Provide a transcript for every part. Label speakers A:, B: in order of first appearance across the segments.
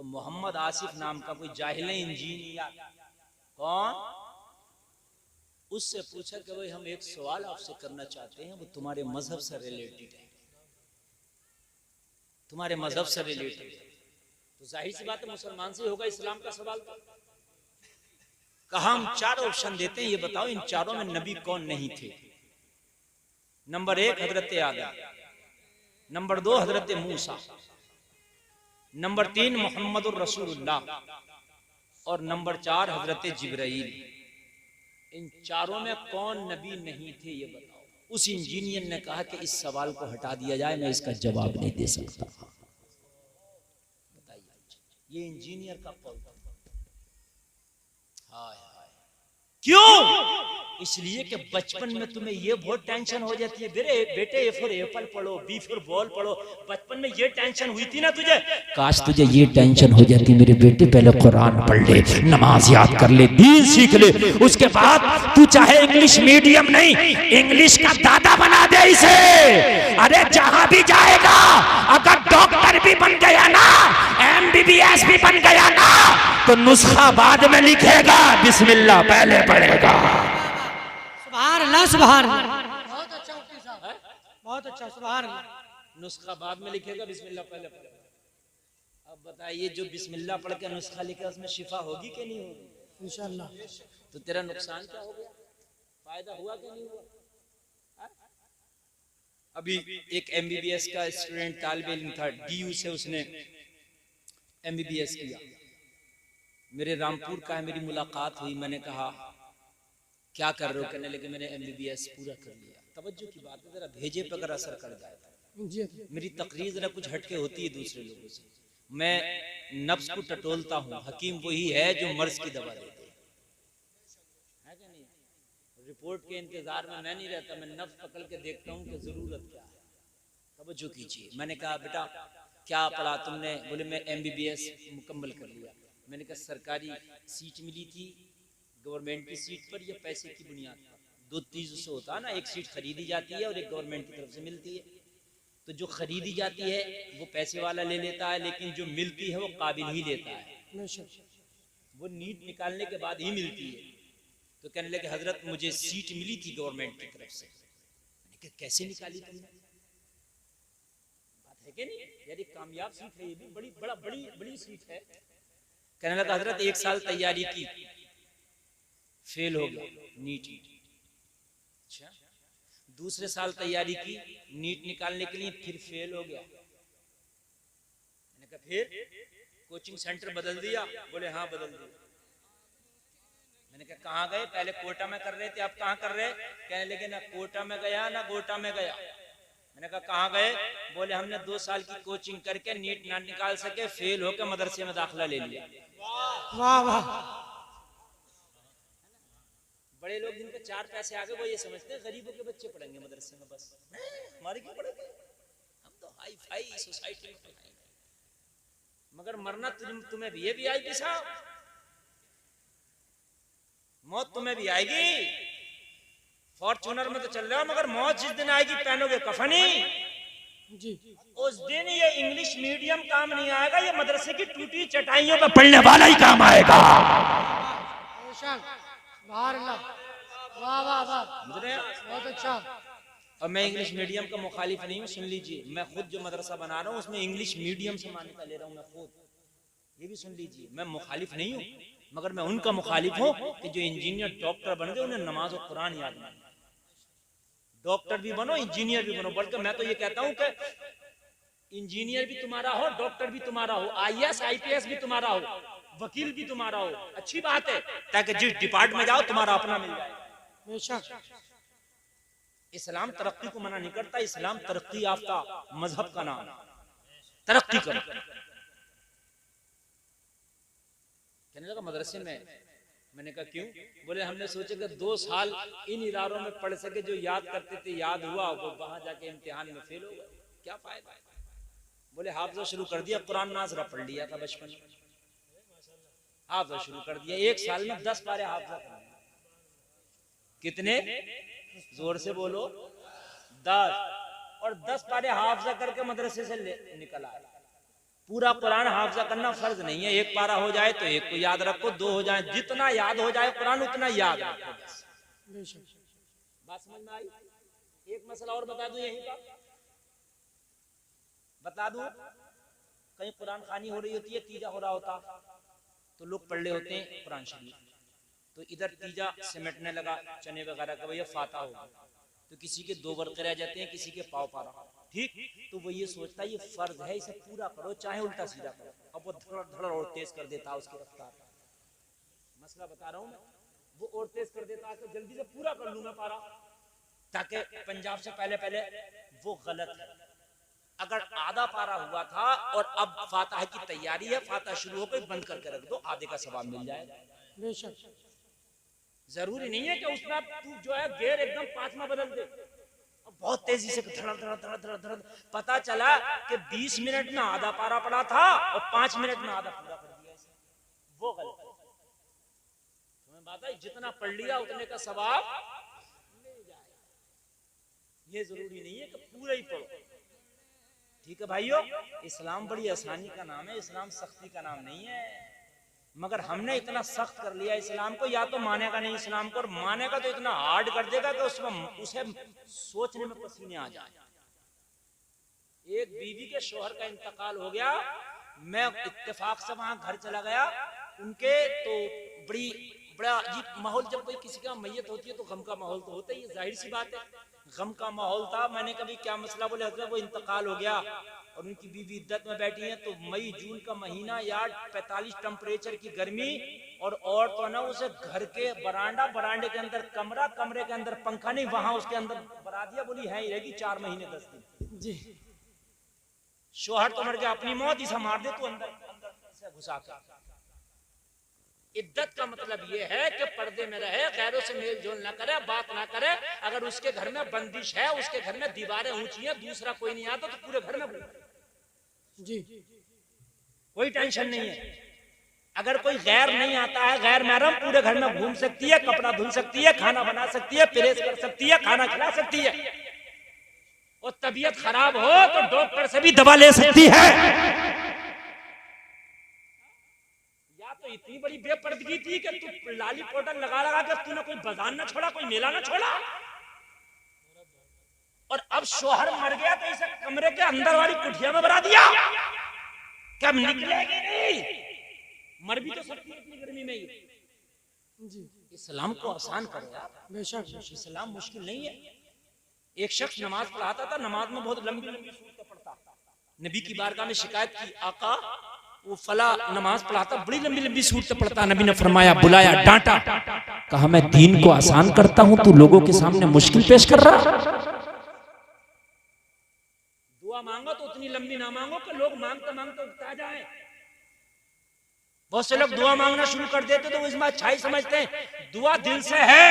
A: तो मोहम्मद आसिफ नाम का कोई जाहिल इंजीनियर कौन, उससे पूछा कि भाई हम एक सवाल आपसे करना चाहते हैं, वो तुम्हारे मजहब से रिलेटेड है, तुम्हारे मजहब से रिलेटेड है। तो जाहिर सी बात है मुसलमान से होगा इस्लाम का सवाल। तो कहा हम 4 ऑप्शन देते हैं, ये बताओ इन चारों में नबी कौन नहीं थे। नंबर 1 हजरत आदम, नंबर 2 हजरत मूसा, नंबर 3 मोहम्मदुर रसूलुल्लाह और नंबर 4 हजरत जिब्राइल। इन चारों में कौन नबी नहीं थे ये बताओ। उस इंजीनियर ने कहा कि इस सवाल को हटा दिया जाए, मैं इसका जवाब नहीं दे सकता। बताइए, ये इंजीनियर का कौल था। हाय हाय, क्यों? इसलिए कि बचपन में तुम्हें ये बहुत टेंशन हो जाती है, बेटे ए फॉर एप्पल पढ़ो, बी फॉर बॉल पढ़ो। बचपन में ये टेंशन हुई थी ना तुझे, काश तुझे ये टेंशन हो जाती, मेरे बेटे पहले कुरान पढ़ ले, नमाज याद कर ले, दीन सीख ले, उसके बाद तू चाहे इंग्लिश मीडियम नहीं, इंग्लिश का दादा बना दे इसे। अरे जहां भी जाएगा, अगर डॉक्टर भी बन गया ना, MBBS भी बन गया ना, तो नुस्खा बाद में लिखेगा, बिस्मिल्लाह पहले पढ़ेगा।
B: सुभान अल्लाह, सुभान अल्लाह। बहुत अच्छा मुफ्ती साहब, बहुत अच्छा, सुभान अल्लाह।
A: नुस्खा बाद में लिखेगा, बिस्मिल्लाह पहले पढ़ेगा। अब बताइए, जो बिस्मिल्लाह पढ़ के नुस्खा लिखे उसमें शिफा होगी कि नहीं होगी?
B: इंशाअल्लाह।
A: तो तेरा नुकसान क्या हो गया, फायदा हुआ कि नहीं हुआ? अभी एक MBBS का स्टूडेंट तालिब इल्म था, DU से उसने MBBS किया, मेरे रामपुर का है, मेरी मुलाकात हुई, मैंने कहा क्या कर रहे हो, कहने लगे मैंने MBBS पूरा कर लिया। तवज्जो की बात है, जरा भेजे पर अगर असर कर जाए। मेरी तकरीर जरा कुछ हटके होती है दूसरे लोगों से। मैं नफ्स को टटोलता हूँ, हकीम वही है जो मर्ज की दवा देते है कि नहीं? रिपोर्ट के इंतजार में मैं नहीं रहता, मैं नफ्स पकड़ के देखता हूँ कि जरूरत क्या है। तवज्जो कीजिए। मैंने कहा बेटा क्या पढ़ा तुमने? बोले मैं MBBS मुकम्मल कर लिया। मैंने कहा सरकारी सीट मिली थी गवर्नमेंट की सीट पर या पैसे की बुनियाद पर? 2 चीजों से होता है ना, एक सीट खरीदी जाती है और एक गवर्नमेंट की तरफ से मिलती है। तो जो खरीदी जाती है वो पैसे वाला ले लेता है, लेकिन जो मिलती है वो काबिल ही लेता है, वो नीट निकालने के बाद ही मिलती है। तो कहने लगे हजरत मुझे सीट मिली थी गवर्नमेंट की तरफ से। मैंने कहा कैसे निकाली तुमने? बात है कि नहीं यार, ये कामयाब सीट है, ये भी बड़ी सीट है। कहने लगा हजरत 1 साल तैयारी की, फेल हो गया नीट। अच्छा, दूसरे साल तैयारी की नीट निकालने के लिए, फिर फेल हो गया। मैंने कहा फिर कोचिंग सेंटर बदल दिया? बोले हाँ बदल दिया। मैंने कहा कहाँ गए? पहले कोटा में कर रहे थे, अब कहाँ कर रहे? कहने लगे ना कोटा में गया ना गोटा में गया। मैंने कहा कहाँ गए? बोले हमने 2 साल की कोचिंग करके नीट ना निकाल सके, फेल होकर मदरसे में दाखिला ले लिया।
B: वाह वाह।
A: बड़े लोग जिनके 4 पैसे आगे वो ये समझते हैं गरीबों के बच्चे पढ़ेंगे मदरसे में, बस हमारे क्यों पढ़ेंगे, हम तो हाई फाई सोसाइटी में पढ़ेंगे। मगर मरना तुम्हें भी, ये भी आएगी साहब, मौत तुम्हें भी आएगी। फॉर्च्यूनर में तो चल रहे हो, मगर मौत जिस दिन आएगी पहनोगे कफनी
B: जी,
A: उस दिन ये इंग्लिश मीडियम काम नहीं आएगा, ये मदरसे की टूटी चटाइयों पे पढ़ने वाला ही काम आएगा।
B: वाह वाह वाह, बहुत अच्छा।
A: और मैं इंग्लिश मीडियम का मुखालिफ नहीं हूँ, सुन लीजिए, मैं खुद जो मदरसा बना रहा हूँ उसमें इंग्लिश मीडियम से मान्यता ले रहा हूँ मैं खुद, ये भी सुन लीजिए। मैं मुखालिफ नहीं हूँ, मगर मैं उनका मुखालिफ हूँ कि जो इंजीनियर डॉक्टर बन गए उन्हें नमाज और कुरान याद नहीं। डॉक्टर भी बनो, इंजीनियर भी बनो, बल्कि मैं तो ये कहता हूँ कि इंजीनियर भी तुम्हारा हो, डॉक्टर भी तुम्हारा हो, IAS IPS भी तुम्हारा हो, वकील भी तुम्हारा हो, अच्छी बात है, ताकि जिस डिपार्टमेंट में जाओ तुम्हारा अपना मिल जाए। इस्लाम तरक्की को मना नहीं करता, इस्लाम तरक्की याफ्ता मजहब का नाम, तरक्की करो। कहने लगा मदरसे में। मैंने कहा क्यों? बोले हमने सोचा कि 2 साल इन इदारों में पढ़ सके, जो याद करते थे याद हुआ, वो वहां जाके इम्तिहान में फेल हो गए, क्या फायदा। बोले हाफिज़ा शुरू कर दिया, कुरान नाज़रा पढ़ लिया था बचपन में, हाफिज़ा शुरू कर दिया, 1 साल में 10 पारे हाफिज़ा कर दिया। कितने? जोर से बोलो, 10। और 10 पारे हाफिज़ा करके मदरसे से निकल आए। पूरा कुरान हाफजा करना फर्ज नहीं है, एक पारा हो जाए तो एक को याद रखो, दो हो जाए, जितना याद हो जाए कुरान उतना याद रखो बस। बात समझ में आई? एक मसला और बता दूं, यहीं का बता दूं, कहीं कुरान खानी हो रही होती है, तीजा हो रहा होता, तो लोग पढ़ रहे होते हैं कुरान शरीफ, तो इधर तीजा सिमटने लगा चने वगैरह का, भैया फाता होगा, तो किसी के दो वर्के रह जाते हैं, किसी के पाव पारा, ठीक, तो वो ये सोचता है ये फर्ज है, इसे पूरा करो चाहे उल्टा सीधा करो, अब वो धड़ धड़ और तेज कर देता है उसकी रफ्तार। मसला बता रहा हूँ मैं, वो और तेज कर देता है तो जल्दी से पूरा कर लूंगा पारा, ताकि पंजाब से पहले पहले, वो गलत है। अगर आधा पारा हुआ था और अब फातिहा की तैयारी है, फातिहा शुरू हो गई, बंद करके रख दो, आधे का सवाब मिल जाएगा।
B: बेशक
A: जरूरी नहीं है कि उसमें तू जो है गेर एकदम पांचवा बदल दे, बहुत तेजी से धड़ धड़ धड़ धड़ धड़, पता चला कि 20 मिनट में आधा पारा पड़ा था और 5 मिनट में आधा पूरा कर दिया, वो गलत है। तुम्हें बात है, जितना पढ़ लिया उतने का सवाब मिल जाएगा, ये जरूरी नहीं है कि पूरा ही पढ़ो। ठीक है भाइयों, इस्लाम बड़ी आसानी का नाम है, इस्लाम सख्ती का नाम नहीं है, मगर हमने इतना सख्त कर लिया इस्लाम को, या तो मानेगा नहीं इस्लाम को, और मानेगा तो इतना हार्ड कर देगा कि उसमें उसे सोचने में पसीने आ जाए। एक बीवी के शोहर का इंतकाल हो गया, मैं इत्तेफाक से वहां घर चला गया उनके, तो बड़ा अजीब माहौल, जब कोई किसी का मैयत होती है तो गम का माहौल तो होता ही है, जाहिर सी बात है, गम का माहौल था। मैंने कभी क्या मसला, बोले हजरत वो इंतकाल हो गया और उनकी बीवी इद्दत में बैठी है, तो मई जून का महीना या 45 टेम्परेचर की गर्मी, और तो ना उसे घर के बरांडे के अंदर कमरा, कमरे के अंदर पंखा नहीं, वहां उसके अंदर बरा दिया, बोली है ही रहेगी 4 महीने 10 दिन
B: जी।
A: शोहर तो मर गया, अपनी मौत इसे मार दे, तो अंदर से घुसा कर। इद्दत का मतलब यह है कि पर्दे में रहे, गैरों से मेल जोल ना करे, बात ना करे। अगर उसके घर में बंदिश है, उसके घर में दीवारें ऊंची हैं, दूसरा कोई नहीं आता, तो पूरे घर में
B: जी
A: कोई टेंशन नहीं है। अगर कोई गैर नहीं आता है, गैर महरम, पूरे घर में घूम सकती है, कपड़ा धुल सकती है, खाना बना सकती है, प्रेस कर सकती है, खाना खिला सकती है, और तबीयत खराब हो तो डॉक्टर से भी दवा ले सकती है। तो इतनी बड़ी बेपर्दगी थी कि तू लाली पाउडर लगा लगा के तूने कोई बाजार ना छोड़ा, कोई मेला ना छोड़ा, और अब शोहर मर गया तो इसे कमरे के अंदर वाली कुठिया में बना दिया, कब निकलेगी नहीं, मर भी तो सकती है इतनी गर्मी में ही।
B: जी
A: इस्लाम को आसान करो यार,
B: बेशक
A: इस्लाम मुश्किल नहीं है। एक शख्स नमाज पढ़ाता था, नमाज में बहुत लंबी लंबी सूरतें पढ़ता, नबी की बारगाह में शिकायत की, आका वो फला नमाज पढ़ाता, बड़ी लंबी लंबी सूरतें पढ़ता, नबी ने फरमाया, बुलाया, डांटा, कहा मैं दीन को आसान करता हूं, तू लोगों के सामने मुश्किल पेश कर रहा। दुआ मांगो तो उतनी लंबी ना मांगो कि लोग मांगते मांगते उगता जाए। बहुत से लोग दुआ मांगना शुरू कर देते तो इसमें अच्छाई समझते हैं, दुआ दिल से है।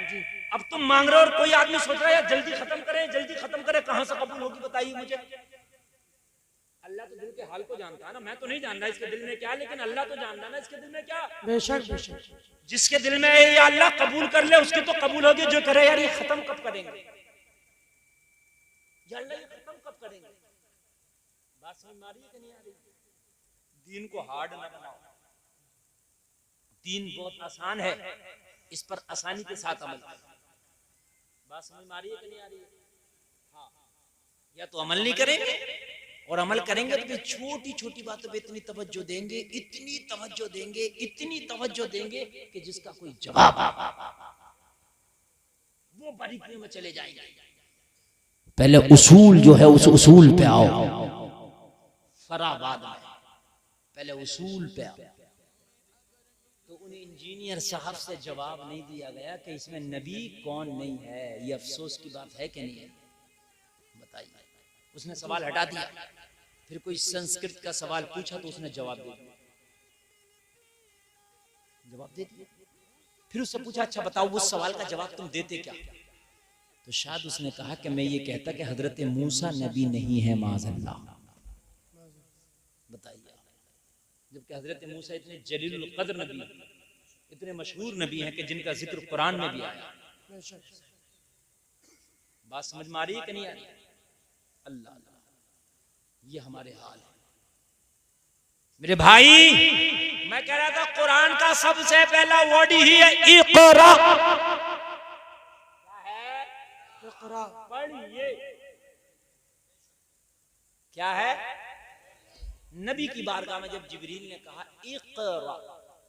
B: जी
A: अब तुम मांग रहे हो और कोई आदमी सोच रहा है जल्दी खत्म करे, जल्दी खत्म करे, कहां से कबूल होगी बताइए मुझे। अल्लाह तो दिल के हाल को जानता है ना, मैं तो नहीं जान रहा इसके दिल में क्या, लेकिन अल्लाह तो जानता ना इसके दिल में क्या।
B: बेशक बेशक
A: जिसके दिल में ये अल्लाह कबूल कर ले उसकी तो कबूल होगी, जो करे यार ये खत्म कब करेंगे, या अल्लाह ये खत्म कब करेंगे। बात समझ में आ रही है कि नहीं आ रही? दीन को हार्ड ना बनाओ, दीन बहुत आसान है, इस पर आसानी के साथ अमल करो। बात समझ में आ रही है कि नहीं आ रही है? हाँ, या तो अमल नहीं करेंगे, और अमल करेंगे तो छोटी छोटी बातों पे इतनी तवज्जो देंगे, इतनी तवज्जो देंगे, इतनी तवज्जो देंगे कि जिसका कोई जवाब, वो बारीकियों में चले जाएंगे। पहले उसूल जो है उस उसूल पे आओ, फराबाद में पहले उसूल पे आओ। तो उन इंजीनियर साहब से जवाब नहीं दिया गया कि इसमें नबी कौन नहीं है। ये अफसोस की बात है कि नहीं है, बताइए। उसने सवाल हटा दिया, फिर कोई संस्कृत का सवाल पूछा तो उसने जवाब दे दिया, फिर उससे पूछा अच्छा बताओ उस सवाल का जवाब तुम देते क्या। तो शायद उसने कहा कि मैं ये कहता कि हजरत मूसा नबी नहीं है माज़अल्लाह। बताइए, जबकि हजरत मूसा इतने जलीलुल कद्र नबी, इतने मशहूर नबी हैं कि जिनका जिक्र कुरान में भी आया। बात समझ में आ रही है कि नहीं आ रही? अल्लाह, ये हमारे हाल है। मेरे भाई, मैं कह रहा था कुरान का सबसे पहला वर्ड ही है इक़रा। क्या है?
B: इक़रा।
A: पढ़िए। क्या है? नबी की बारगाह में जब जिब्रील ने कहा इक़रा,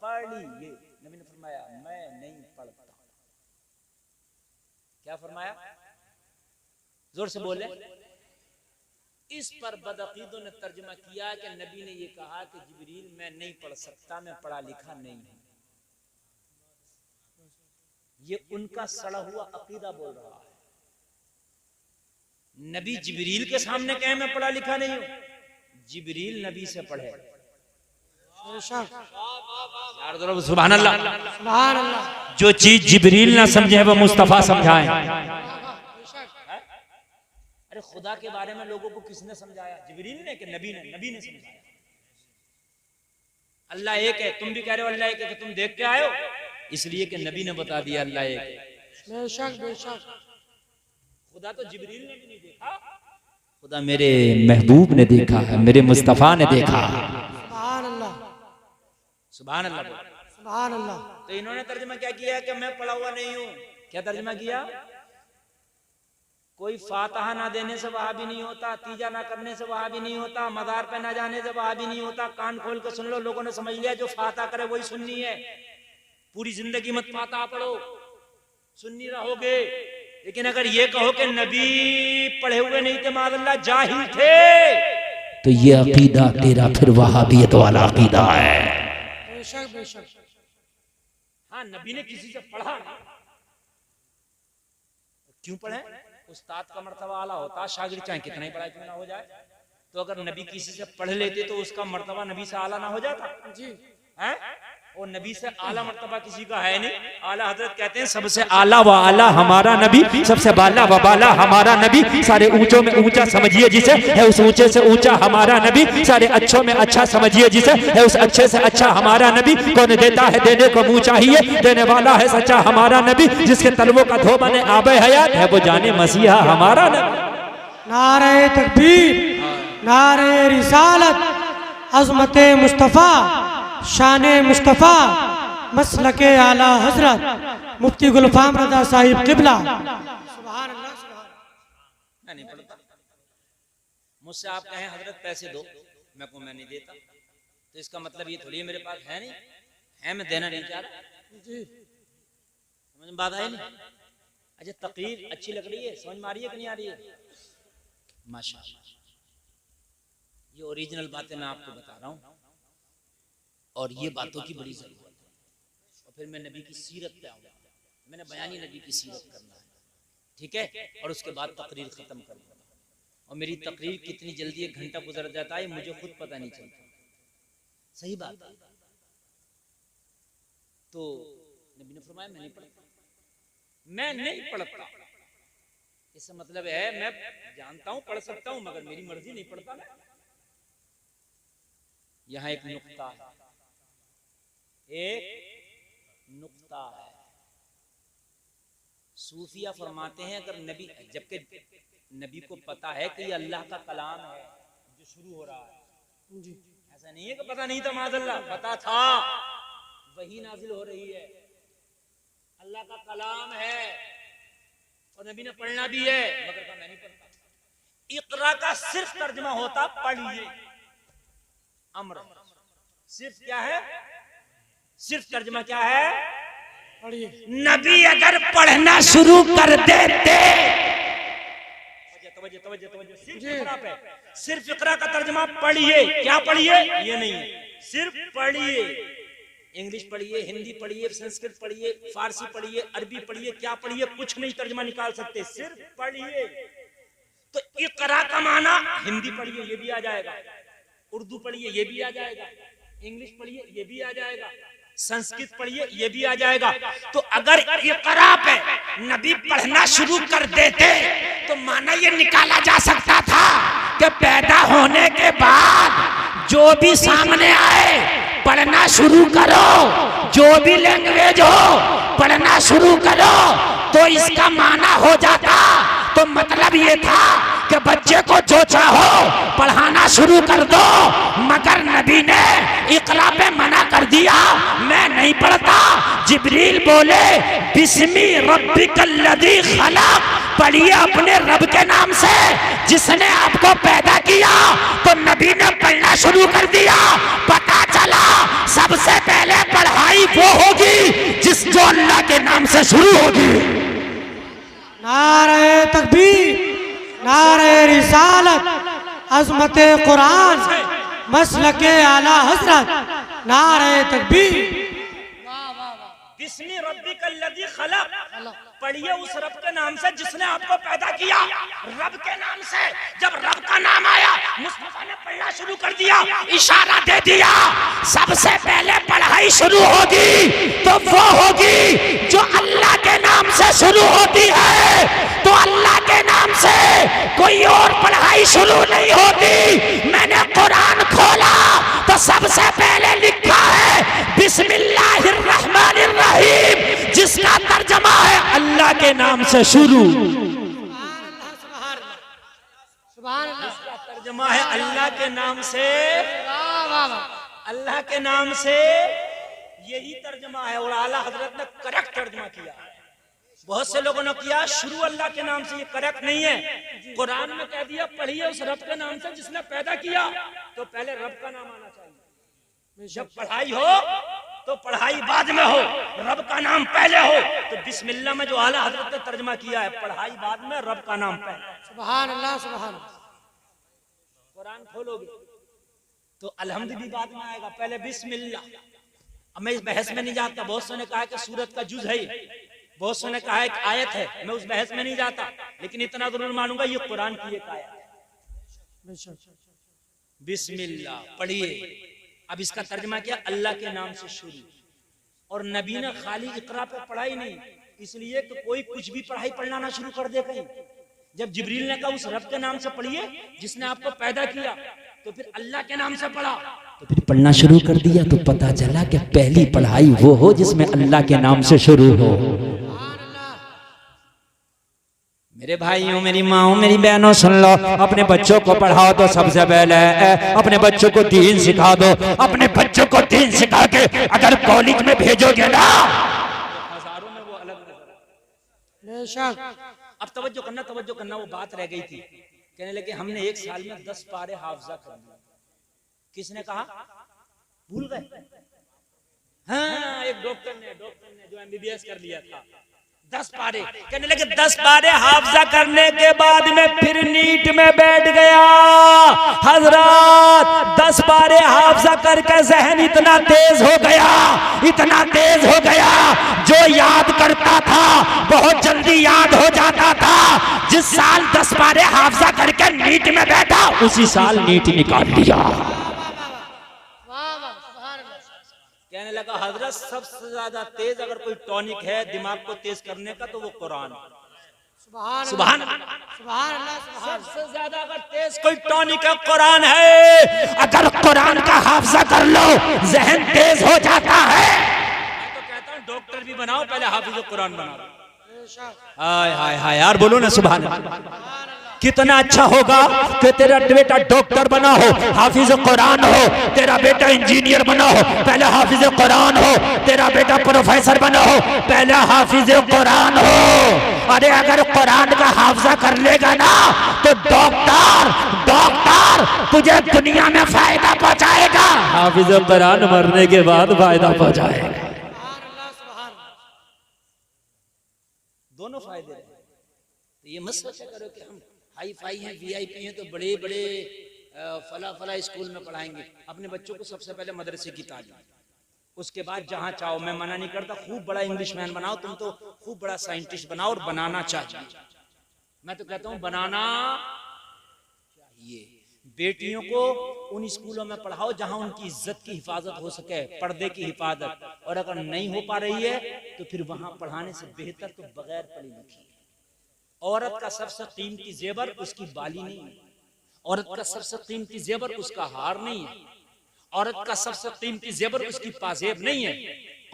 A: पढ़िए, नबी ने फरमाया मैं नहीं पढ़ता। क्या फरमाया? जोर से बोले। इस पर बदअकीदों ने तर्जुमा किया कि नबी ने ये कहा कि जिब्रील मैं नहीं पढ़ सकता, मैं पढ़ा लिखा नहीं हूं। ये उनका सड़ा हुआ अकीदा बोल रहा है। नबी जिब्रील के सामने कहे मैं पढ़ा लिखा नहीं हूं, जिब्रील नबी से पढ़े। सुभान अल्लाह,
B: सुभान अल्लाह।
A: जो चीज जिब्रील ना समझे वो मुस्तफा समझाए। अरे खुदा के बारे में लोगों को किसने समझाया? जिब्रील ने कि नबी ने? नबी ने समझाया। अल्लाह एक है, तुम भी कह रहे हो अल्लाह एक है, कि तुम देख के आए हो, इसलिए कि नबी ने बता दिया अल्लाह एक है।
B: बेशक बेशक।
A: खुदा तो जिब्रील ने भी नहीं देखा, खुदा मेरे महबूब ने देखा है, मेरे मुस्तफा ने देखा।
B: सुभान अल्लाह,
A: सुभान अल्लाह,
B: सुभान अल्लाह।
A: तो इन्होंने तर्जुमा क्या किया कि मैं पढ़ा हुआ नहीं हूं। क्या तर्जुमा किया? कोई फातिहा ना देने से वहां भी नहीं होता, तीजा ना करने से वहां भी नहीं होता, मज़ार पे ना जाने से वहां भी नहीं होता। कान खोल के सुन लो, लोगों ने समझ लिया जो फातिहा करे वही सुन्नी है। पूरी जिंदगी मत फातिहा पढ़ो, सुन्नी रहोगे। लेकिन अगर ये कहो कि नबी पढ़े हुए नहीं थे, माज़अल्लाह जाहिल थे, तो ये अकीदा तेरा फिर वहाबियत वाला अकीदा है।
B: बेशक बेशक।
A: हाँ, नबी ने किसी से पढ़ा, क्यों पढ़े? उस्ताद का मर्तबा आला होता, शागिर्द चाहे कितना ही पढ़ाई क्यों ना हो जाए। तो अगर नबी किसी से पढ़ लेते तो उसका मर्तबा नबी से आला ना हो जाता?
B: जी
A: हैं? और नबी से आला मर्तबा किसी का है नहीं। आला हजरत कहते हैं सबसे आला व आला हमारा नबी, सबसे बाला व बाला हमारा नबी, सारे ऊंचों में ऊंचा समझिए जिसे, है उस ऊंचे से ऊंचा हमारा नबी, सारे अच्छों में अच्छा समझिए जिसे, है उस अच्छे से अच्छा हमारा नबी। कौन देता है देने को मुंह चाहिए, देने वाला है सच्चा हमारा नबी, जिसके तलवों का धो बने आबे हयात, है वो जाने मसीहा हमारा नबी।
B: नारे तकबीर, नारे रिसालत, अज़मते मुस्तफ़ा, शाने मुस्तफ़ा, मसलके आला हजरत मुफ्ती गुलफाम रज़ा साहिब क़िबला। सुभान अल्लाह, सुभान।
A: मैं नहीं पढ़ता। मुझसे आप कहें हजरत पैसे दो, मैं नहीं देता, तो इसका मतलब ये थोड़ी है मेरे पास है नहीं है, मैं देना नहीं चाह रहा।
B: जी
A: समझ में बात आई नहीं? अच्छा, तकरीर अच्छी लग रही है, समझ में आ रही है कि नहीं आ रही है? माशाअल्लाह, ये ओरिजिनल बातें मैं आपको बता रहा हूँ, और ये बातों की बड़ी जरूरत है। और फिर मैं नबी की सीरत पे आऊंगा, मैंने बयानी नबी की सीरत करना है, ठीक है? और उसके बाद तकरीर खत्म कर दूंगा। और मेरी तकरीर कितनी जल्दी 1 घंटा गुजर जाता है मुझे खुद पता नहीं चलता। सही बात है। तो नबी ने फरमाया मैं नहीं पढ़ता, मैं नहीं पढ़ता। इसका मतलब है मैं जानता हूं, पढ़ सकता हूं, मगर मेरी मर्जी नहीं पढ़ता मैं। यहां एक नुक्ता है, एक नुक्ता है। सूफिया फरमाते हैं अगर नबी, जबकि नबी को पता है कि ये अल्लाह का कलाम है जो शुरू हो रहा है,
B: जी।
A: ऐसा नहीं है कि पता नहीं था, माज़अल्लाह पता था, वही नाजिल हो रही है, अल्लाह का कलाम है, और नबी ने पढ़ना भी है, मगर कहा मैं नहीं पढ़ता। इक़रा का सिर्फ तर्जुमा होता पढ़िए, अम्र। सिर्फ क्या है? सिर्फ तर्जुमा क्या है?
B: पढ़िए।
A: नबी अगर पढ़ना शुरू कर देते, सिर्फ इक़रा पे, सिर्फ इक़रा का तर्जुमा पढ़िए, क्या पढ़िए? ये नहीं है, सिर्फ पढ़िए। इंग्लिश पढ़िए, हिंदी पढ़िए, संस्कृत पढ़िए, फारसी पढ़िए, अरबी पढ़िए, क्या पढ़िए? कुछ नहीं तर्जुमा निकाल सकते, सिर्फ पढ़िए। तो इक़रा का माना हिंदी पढ़िए, ये भी आ जाएगा, उर्दू पढ़िए, ये भी आ जाएगा, इंग्लिश पढ़िए, ये भी आ जाएगा, संस्कृत पढ़िए, ये भी आ जाएगा। तो अगर इक़रा पे नबी पढ़ना शुरू कर देते तो माना ये निकाला जा सकता था कि पैदा होने के बाद जो भी सामने आए पढ़ना शुरू करो, जो भी लैंग्वेज हो पढ़ना शुरू करो। तो इसका माना हो जाता, तो मतलब ये था
C: कि बच्चे को जो चाहो पढ़ाना शुरू कर दो, मगर नबी ने इकरा पे मना कर दिया, मैं नहीं पढ़ता। जिब्रील बोले बिस्मी रब्बिकल्लज़ी खलक, पढ़िए अपने रब के नाम से जिसने आपको पैदा किया। तो नबी ने पढ़ना शुरू कर दिया। पता चला सबसे पहले पढ़ाई वो होगी जो अल्लाह के नाम से शुरू होगी।
B: नारे तकबीर, नारे रिसालत, अज़मत कुरान, मसलके आला हज़रत, नारे तकबीर।
C: बिस्मी रब्बिकल्लज़ी खलक, पढ़िए उस रब के नाम से जिसने आपको पैदा किया। रब के नाम से जब रब का नाम आया, मुस्तफा ने पढ़ना शुरू कर दिया, इशारा दे दिया सबसे पहले पढ़ाई शुरू होगी तो वो होगी जो अल्लाह के नाम से शुरू होती है। तो अल्लाह के नाम से कोई और पढ़ाई शुरू नहीं होती। मैंने कुरान खोला तो सबसे पहले लिखा है बिस्मिल्लाहिर्रहमानिर्रहीम, जिसका तर्जमा है अल्लाह के नाम से शुरू। इसका तर्जमा है अल्लाह के नाम से, अल्लाह के नाम से, यही तर्जमा है। और आला हजरत ने करेक्ट तर्जमा किया। बहुत से लोगों ने किया शुरू अल्लाह के नाम से, ये करेक्ट नहीं है। कुरान में कह दिया पढ़िए उस रब के नाम से जिसने पैदा किया, तो पहले रब का नाम आना चाहिए। जब पढ़ाई हो तो पढ़ाई बाद में हो, रब का नाम पहले हो। तो बिस्मिल्लाह में जो आला हजरत ने तर्जमा किया है, पढ़ाई बाद में, रब का नाम पहले।
B: सुभान अल्लाह, सुभान अल्लाह।
C: कुरान खोलोगे तो अल्हम्द भी बाद में आएगा, पहले बिस्मिल्लाह। अब मैं इस बहस में नहीं जाता। बहुत से ने कहा कि सूरत का जुज है, बहुत से ने कहा एक आयत है, मैं उस बहस में नहीं जाता। लेकिन इतना जरूर मानूंगा ये कुरान की एक आयत है। बिस्मिल्लाह पढ़िए। अब इसका तर्जमा किया अल्लाह के नाम से शुरू। और नबी ने खाली इकरा पे पढ़ाई नहीं, इसलिए कि कोई कुछ भी पढ़ाई पढ़ना ना शुरू कर दे कहीं। जब जिब्रील ने कहा उस रब के नाम से पढ़िए जिसने आपको पैदा किया, तो फिर अल्लाह के नाम से पढ़ा, तो फिर पढ़ना शुरू कर दिया। तो पता चला कि पहली पढ़ाई वो हो जिसमें अल्लाह के नाम से शुरू हो। मेरे भाइयों, मेरी माओ, मेरी बहनों, सुन लो, अपने बच्चों को पढ़ाओ तो सबसे पहले अपने बच्चों को दीन सिखा दो। अपने बच्चों को दीन सिखा के अगर कॉलेज में भेजोगे ना, हजारों में वो अलग
B: बेशक।
C: अब तवज्जो करना, वो बात रह गई थी। कहने लगे हमने एक साल में 10 पारे हाफजा कर दिए। किसने कहा? भूल गए? हाँ, एक डॉक्टर ने जो MBBS कर लिया था, 10 पारे। कहने लगे 10 पारे हाफजा करने के बाद में फिर नीट में बैठ गया। हजरत 10 पारे हाफजा करके जहन इतना तेज हो गया, इतना तेज हो गया, जो याद करता था बहुत जल्दी याद हो जाता था। जिस साल 10 पारे हाफजा करके नीट में बैठा, उसी साल नीट निकाल लिया। कहने लगा हजरत सबसे ज्यादा तेज अगर कोई टॉनिक है दिमाग को तेज करने का तो वो कुरान। सुभान अल्लाह। सबसे ज्यादा अगर तेज कोई टॉनिक है कुरान है। अगर कुरान का हाफजा कर लो जहन तेज हो जाता है। मैं तो कहता हूँ डॉक्टर भी बनाओ, पहले हाफिज कुरान बनाओ। हाय हाय हाय यार, बोलो ना सुभान अल्लाह। कितना अच्छा होगा कि तेरा बेटा डॉक्टर बना हो, हाफिज कुरान हो, तेरा बेटा इंजीनियर बना हो, पहले हाफिज कुरान हो, तेरा बेटा प्रोफेसर बना हो, पहले हाफिज कुरान हो। अरे अगर कुरान का हाफजा कर लेगा ना तो डॉक्टर तुझे दुनिया में फायदा पहुंचाएगा, हाफिज कुरान मरने के बाद फायदा पहुंचाएगा। दोनों फायदे। तो ये मत सोचा करो कि हम हाई फाई हैं, VIP हैं, तो बड़े बड़े फला स्कूल में पढ़ाएंगे। अपने बच्चों को सबसे पहले मदरसे की तालीम, उसके बाद जहां चाहो, मैं मना नहीं करता, खूब बड़ा इंग्लिशमैन बनाओ, तुम तो खूब बड़ा साइंटिस्ट बनाओ, और बनाना चाहिए। मैं तो कहता हूं बनाना चाहिए। बेटियों को उन स्कूलों में पढ़ाओ जहां उनकी इज्जत की हिफाजत हो सके, पर्दे की हिफाजत। और अगर नहीं हो पा रही है तो फिर वहां पढ़ाने से बेहतर तो बगैर पढ़ी लिखी। औरत का सबसे कीमती जेवर उसकी बाली नहीं है, औरत का सबसे कीमती जेवर उसका हार नहीं है, औरत का सबसे कीमती जेवर उसकी पाजेब नहीं है,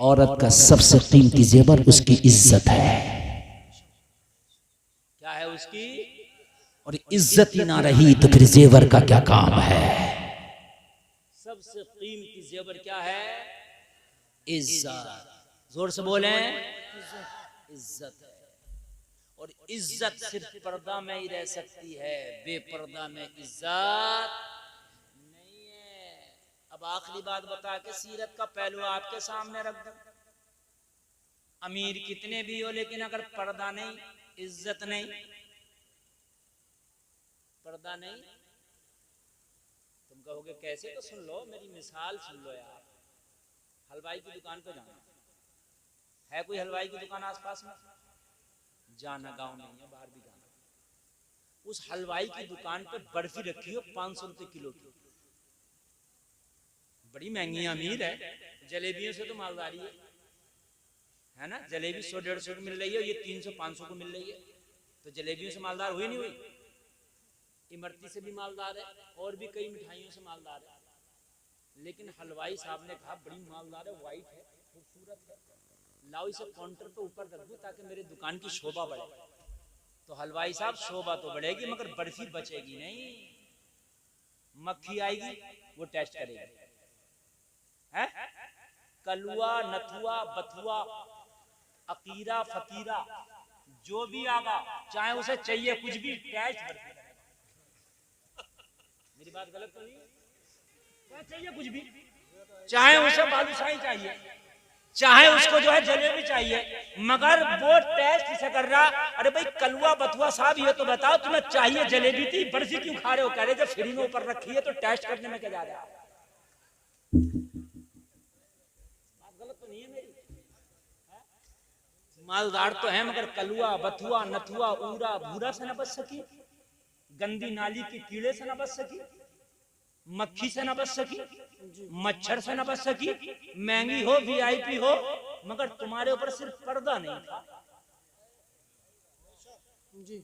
C: औरत का सबसे कीमती जेवर उसकी इज्जत है। क्या है उसकी? और इज्जत ही ना रही तो फिर जेवर का क्या काम है। सबसे कीमती जेवर क्या है? इज्जत। जोर से बोलें, इज्जत है। और इज्जत सिर्फ पर्दा में ही रह सकती है, बेपर्दा में इज्जत नहीं है। अब आखिरी बात बता के सीरत का पहलू आपके सामने रख दूं। अमीर कितने भी हो, लेकिन अगर पर्दा नहीं, इज्जत नहीं, पर्दा नहीं, तुम कहोगे कैसे? तो सुन लो, मेरी मिसाल सुन लो यार। हलवाई की दुकान पे जाना है, कोई हलवाई की दुकान आसपास में? जाना, गांव नहीं है, बाहर भी जाना। उस हलवाई की दुकान पे बर्फी रखी हो 500 रुपए किलो की, बड़ी महंगी, अमीर है। जलेबियों से तो मालदारी है ना? जलेबी 100-150 मिल रही है, ये 300-500 को मिल रही है, तो जलेबियों से मालदार हुई नहीं हुई? इमरती से भी मालदार है, और भी कई मिठाइयों से मालदार है। लेकिन हलवाई साहब ने कहा बड़ी मालदार है, व्हाइट है, खूबसूरत है, लाओ इसे काउंटर पे ऊपर रख दो ताकि मेरी दुकान की शोभा बढ़े। तो हलवाई साहब, शोभा तो बढ़ेगी मगर बर्फी बचेगी नहीं। मक्खी आएगी, वो टेस्ट करेगी, है? कलुआ, नथुआ, बथुआ, अकीरा, फकीरा, जो भी आगा, चाहे उसे चाहिए कुछ भी, टेस्ट बर्फी। मेरी बात गलत तो नहीं? क्या चाहिए कुछ भी, चाहे उसे बालूशाही चाहिए, चाहे उसको जो है जलेबी चाहिए, मगर वो टेस्ट इसे कर रहा। अरे भाई कलुआ बथुआ साहब, ये तो बताओ तुम्हें चाहिए जलेबी थी, बर्फी क्यों खा रहे हो? कह रहे जब फ्री में ऊपर रखी है तो टेस्ट करने में क्या जा रहा है? बात गलत तो नहीं है मेरी? मालदार तो है मगर कलुआ, बथुआ, नथुआ, ऊरा, भूरा से न बच सकी, गंदी नाली के कीड़े से न बच सकी, मक्खी से न बच सकी, मच्छर से न बच सकी, महंगी हो, वीआईपी हो, मगर तुम्हारे ऊपर सिर्फ पर्दा नहीं था।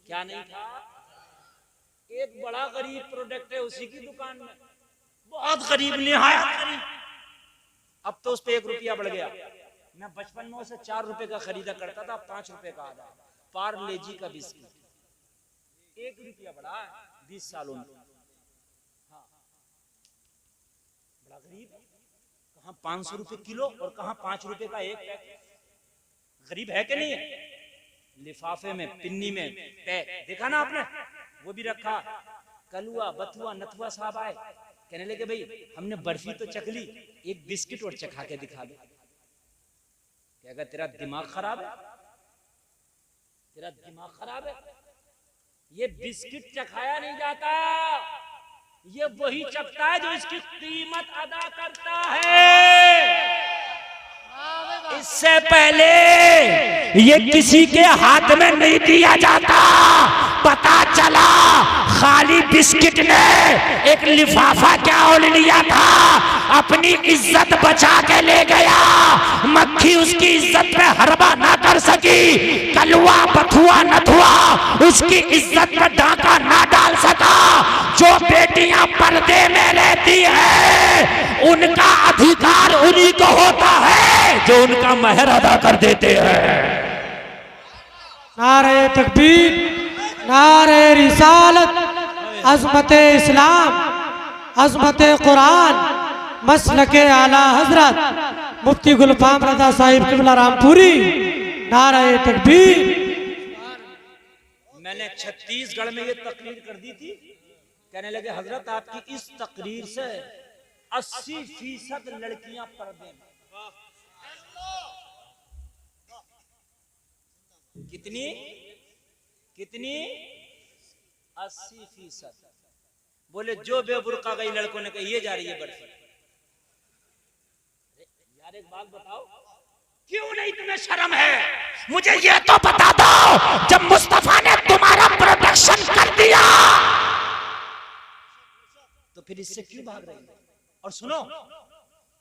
C: क्या नहीं था? एक बड़ा गरीब प्रोडक्ट है उसी की दुकान में, बहुत गरीब, निहायत गरीब। अब तो उस पे 1 रुपया बढ़ गया। मैं बचपन में उसे 4 रुपए का खरीदा करता था, 5 रुपए का आधा। पार्लेजी का बिस्किट 1 रुपया बढ़ा 20 सालों में। हाँ, बड़ा गरीब, कहाँ 500 रुपए किलो और कहाँ 5 रुपए का एक पैकेट। गरीब है कि नहीं है? लिफाफे में, पिन्नी में पैक, देखा ना आपने? वो भी रखा। कलुआ, बथुआ, नथुआ साहब आए, कहने लगे भाई हमने बर्फी तो चख ली, एक बिस्किट और चखा के दिखा दो। क्या कहता, तेरा दिमाग खराब है? तेरा दिमाग खराब है? ये बिस्किट चखाया नहीं जाता, ये वही चखता है जो इसकी कीमत अदा करता है। इससे पहले ये किसी के हाथ में नहीं दिया जाता। पता चला खाली बिस्किट ने एक लिफाफा क्या ओढ़ लिया था, अपनी इज्जत बचा के ले गया। मक्खी उसकी इज्जत पे हरबा ना कर सकी, कलुआ, बथुआ, नथुआ उसकी इज्जत पे डाका ना डाल सका। जो बेटियां पर्दे में रहती है उनका अधिकार उन्हीं को होता है जो उनका महर अदा कर देते हैं।
B: नारे तकबीर, नारे रिसालत, अज़मत इस्लाम, अज़मत कुरान, मसलके आला हजरत मुफ्ती गुलफाम रज़ा साहिब किबला रामपुरी। नारे तकबीर।
C: मैंने छत्तीसगढ़ में ये तकरीर कर दी थी, कहने लगे हजरत आपकी इस तकरीर से 80% लड़कियां पर्दे में। कितनी कितनी? 80%। बोले जो बेबुर्का गई लड़कों ने कही ये जा रही है बर्फी। यार एक बात बताओ, क्यों नहीं तुम्हें शर्म है? मुझे ये तो बता दो, जब मुस्तफा ने तुम्हारा प्रोटेक्शन कर दिया तो फिर इससे क्यों भाग रही है? और सुनो,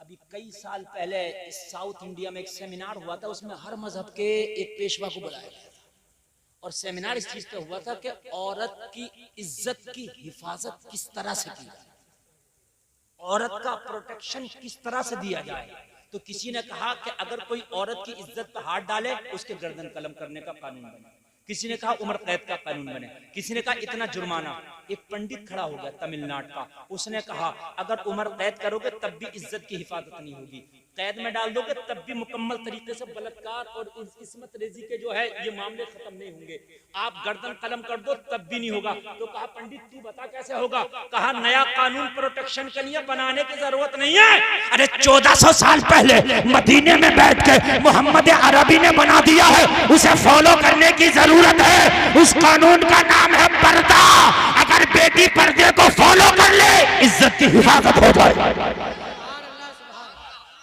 C: अभी कई साल पहले साउथ इंडिया में एक सेमिनार हुआ था, उसमें हर मजहब के एक पेशवा को बुलाया गया था और सेमिनार इस चीज पे हुआ था कि औरत की इज्जत की हिफाजत किस तरह से की जाए, औरत का प्रोटेक्शन किस तरह से दिया जाए। तो किसी ने कहा कि अगर कोई औरत की इज्जत पर हाथ डाले उसके गर्दन कलम करने का कानून बने।
A: किसी ने कहा उम्र कैद का कानून बने, किसी ने कहा इतना जुर्माना। एक पंडित खड़ा हो गया तमिलनाडु का, उसने कहा अगर उम्र कैद करोगे तब भी इज्जत की हिफाजत नहीं होगी, कैद में डाल दोगे तब भी मुकम्मल तरीके से बलात्कार और इस्मत रेजी के जो है ये मामले खत्म नहीं होंगे, आप गर्दन कलम कर दो तब भी नहीं होगा। तो कहा पंडित तू बता कैसे होगा? कहा नया कानून प्रोटेक्शन के लिए बनाने की जरूरत नहीं है।
D: अरे 1400 साल पहले मदीने में बैठ के मोहम्मद अरबी ने बना दिया है, उसे फॉलो करने की जरूरत है। उस कानून का नाम है पर्दा। अगर बेटी पर्दे को फॉलो कर ले, इज्जत की हिफाजत हो जाए।